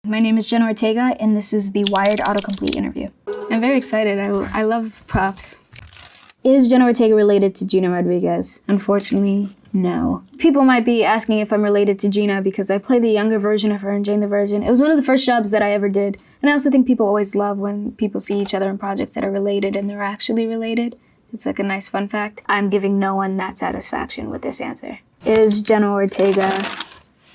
My name is Jenna Ortega, and this is the Wired Autocomplete interview. I'm very excited. I love props. Is Jenna Ortega related to Gina Rodriguez? Unfortunately, no. People might be asking if I'm related to Gina because I play the younger version of her in Jane the Virgin. It was one of the first jobs that I ever did. And I also think people always love when people see each other in projects that are related and they're actually related. It's like a nice fun fact. I'm giving no one that satisfaction with this answer. Is Jenna Ortega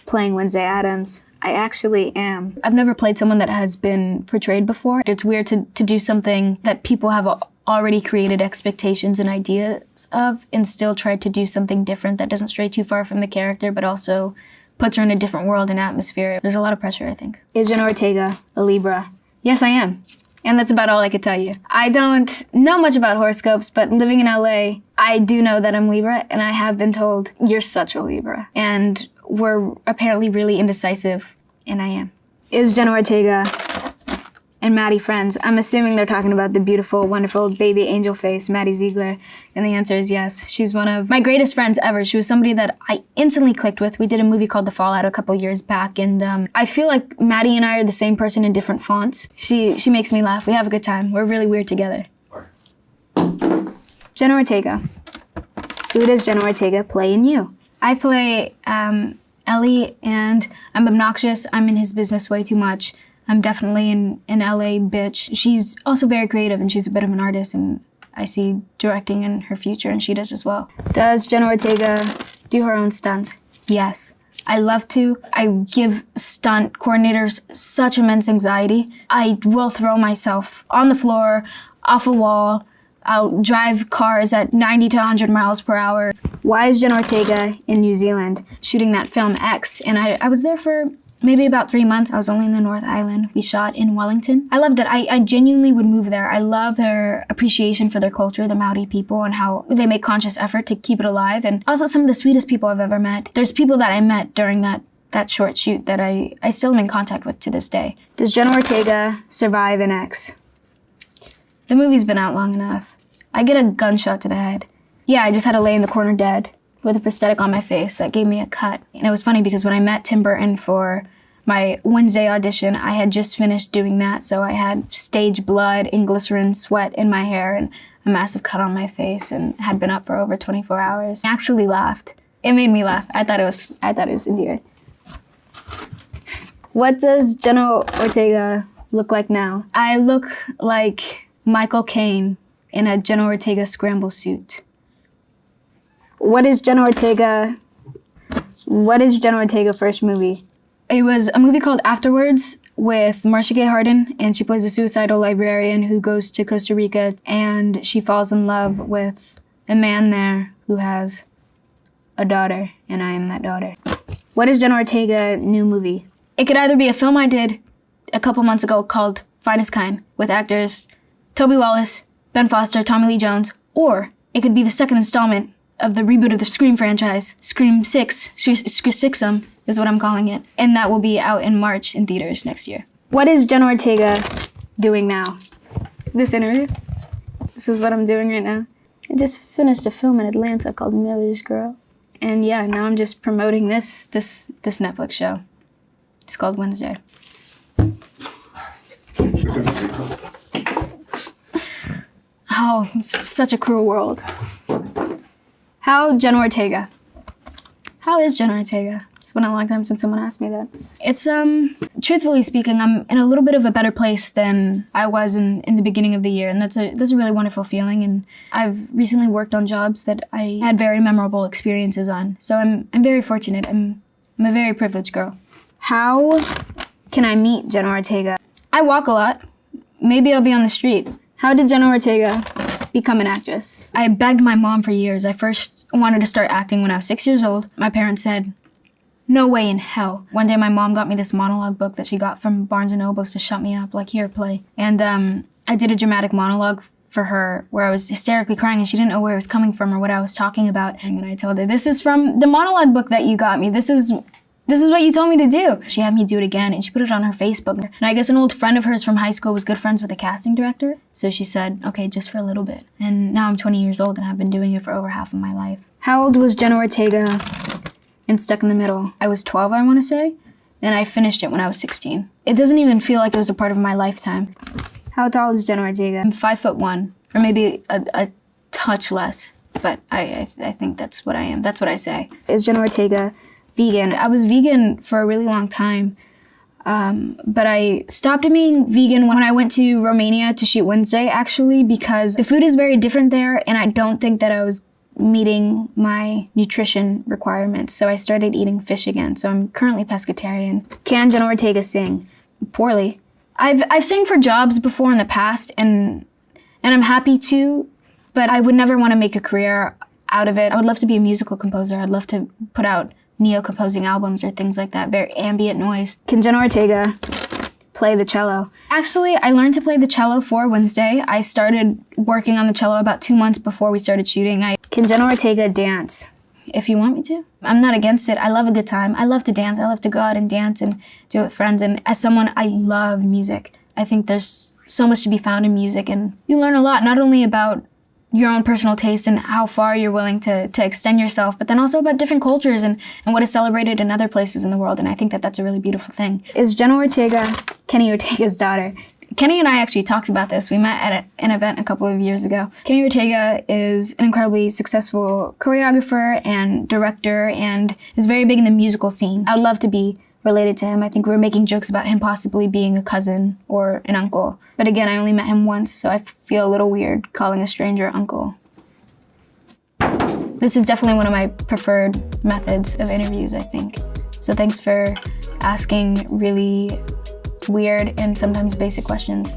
playing Wednesday Addams? I actually am. I've never played someone that has been portrayed before. It's weird to do something that people have already created expectations and ideas of and still try to do something different that doesn't stray too far from the character but also puts her in a different world and atmosphere. There's a lot of pressure, I think. Is Jenna Ortega a Libra? Yes, I am. And that's about all I could tell you. I don't know much about horoscopes, but living in LA, I do know that I'm Libra, and I have been told, you're such a Libra. And we're apparently really indecisive, and I am. Is Jenna Ortega and Maddie friends? I'm assuming they're talking about the beautiful, wonderful baby angel face, Maddie Ziegler, and the answer is yes. She's one of my greatest friends ever. She was somebody that I instantly clicked with. We did a movie called The Fallout a couple years back, and I feel like Maddie and I are the same person in different fonts. She makes me laugh. We have a good time. We're really weird together. Jenna Ortega. Who does Jenna Ortega play in You? I play Ellie, and I'm obnoxious. I'm in his business way too much. I'm definitely an LA bitch. She's also very creative and she's a bit of an artist, and I see directing in her future, and she does as well. Does Jenna Ortega do her own stunts? Yes. I love to. I give stunt coordinators such immense anxiety. I will throw myself on the floor, off a wall. I'll drive cars at 90 to 100 miles per hour. Why is Jenna Ortega in New Zealand shooting that film X? And I was there for maybe about 3 months. I was only in the North Island. We shot in Wellington. I loved it. I genuinely would move there. I love their appreciation for their culture, the Maori people, and how they make conscious effort to keep it alive. And also some of the sweetest people I've ever met. There's people that I met during that short shoot that I still am in contact with to this day. Does Jenna Ortega survive an X? The movie's been out long enough. I get a gunshot to the head. Yeah, I just had to lay in the corner dead with a prosthetic on my face that gave me a cut. And it was funny because when I met Tim Burton for my Wednesday audition, I had just finished doing that, so I had stage blood and glycerin sweat in my hair and a massive cut on my face, and had been up for over 24 hours. I actually laughed. It made me laugh. I thought it was endearing. What does Jenna Ortega look like now? I look like Michael Caine in a Jenna Ortega scramble suit. What is Jenna Ortega's first movie? It was a movie called Afterwards with Marcia Gay Harden, and she plays a suicidal librarian who goes to Costa Rica, and she falls in love with a man there who has a daughter, and I am that daughter. What is Jenna Ortega's new movie? It could either be a film I did a couple months ago called Finest Kind with actors Toby Wallace, Ben Foster, Tommy Lee Jones, or it could be the second installment of the reboot of the Scream franchise, Scream 6, Sixum is what I'm calling it, and that will be out in March in theaters next year. What is Jenna Ortega doing now? This interview. This is what I'm doing right now. I just finished a film in Atlanta called Miller's Girl, and yeah, now I'm just promoting this Netflix show. It's called Wednesday. Oh, it's such a cruel world. How Jenna Ortega? How is Jenna Ortega? It's been a long time since someone asked me that. It's, truthfully speaking, I'm in a little bit of a better place than I was in the beginning of the year, and that's a really wonderful feeling, and I've recently worked on jobs that I had very memorable experiences on, so I'm very fortunate. I'm a very privileged girl. How can I meet Jenna Ortega? I walk a lot. Maybe I'll be on the street. How did Jenna Ortega become an actress? I begged my mom for years. I first wanted to start acting when I was 6 years old. My parents said, no way in hell. One day my mom got me this monologue book that she got from Barnes & Nobles to shut me up, like, here, play. And I did a dramatic monologue for her where I was hysterically crying and she didn't know where it was coming from or what I was talking about. And then I told her, this is from the monologue book that you got me. This is what you told me to do. She had me do it again, and she put it on her Facebook. And I guess an old friend of hers from high school was good friends with the casting director. So she said, okay, just for a little bit. And now I'm 20 years old, and I've been doing it for over half of my life. How old was Jenna Ortega in Stuck in the Middle? I was 12, I want to say. and I finished it when I was 16. It doesn't even feel like it was a part of my lifetime. How tall is Jenna Ortega? I'm 5'1", or maybe a touch less, but I think that's what I am. That's what I say. Is Jenna Ortega vegan? I was vegan for a really long time, but I stopped being vegan when I went to Romania to shoot Wednesday, actually, because the food is very different there, and I don't think that I was meeting my nutrition requirements. So I started eating fish again. So I'm currently pescatarian. Can Jenna Ortega sing? Poorly. I've sang for jobs before in the past, and I'm happy to, but I would never want to make a career out of it. I would love to be a musical composer. I'd love to put out neo-composing albums or things like that, very ambient noise. Can Jenna Ortega play the cello? Actually, I learned to play the cello for Wednesday. I started working on the cello about 2 months before we started shooting. Can Jenna Ortega dance? If you want me to. I'm not against it. I love a good time. I love to dance. I love to go out and dance and do it with friends. And as someone, I love music. I think there's so much to be found in music, and you learn a lot, not only about your own personal taste and how far you're willing to extend yourself, but then also about different cultures and what is celebrated in other places in the world. And I think that that's a really beautiful thing. Is Jenna Ortega Kenny Ortega's daughter? Kenny and I actually talked about this. We met at an event a couple of years ago. Kenny Ortega is an incredibly successful choreographer and director and is very big in the musical scene. I would love to be related to him. I think we were making jokes about him possibly being a cousin or an uncle. But again, I only met him once, so I feel a little weird calling a stranger uncle. This is definitely one of my preferred methods of interviews, I think. So thanks for asking really weird and sometimes basic questions.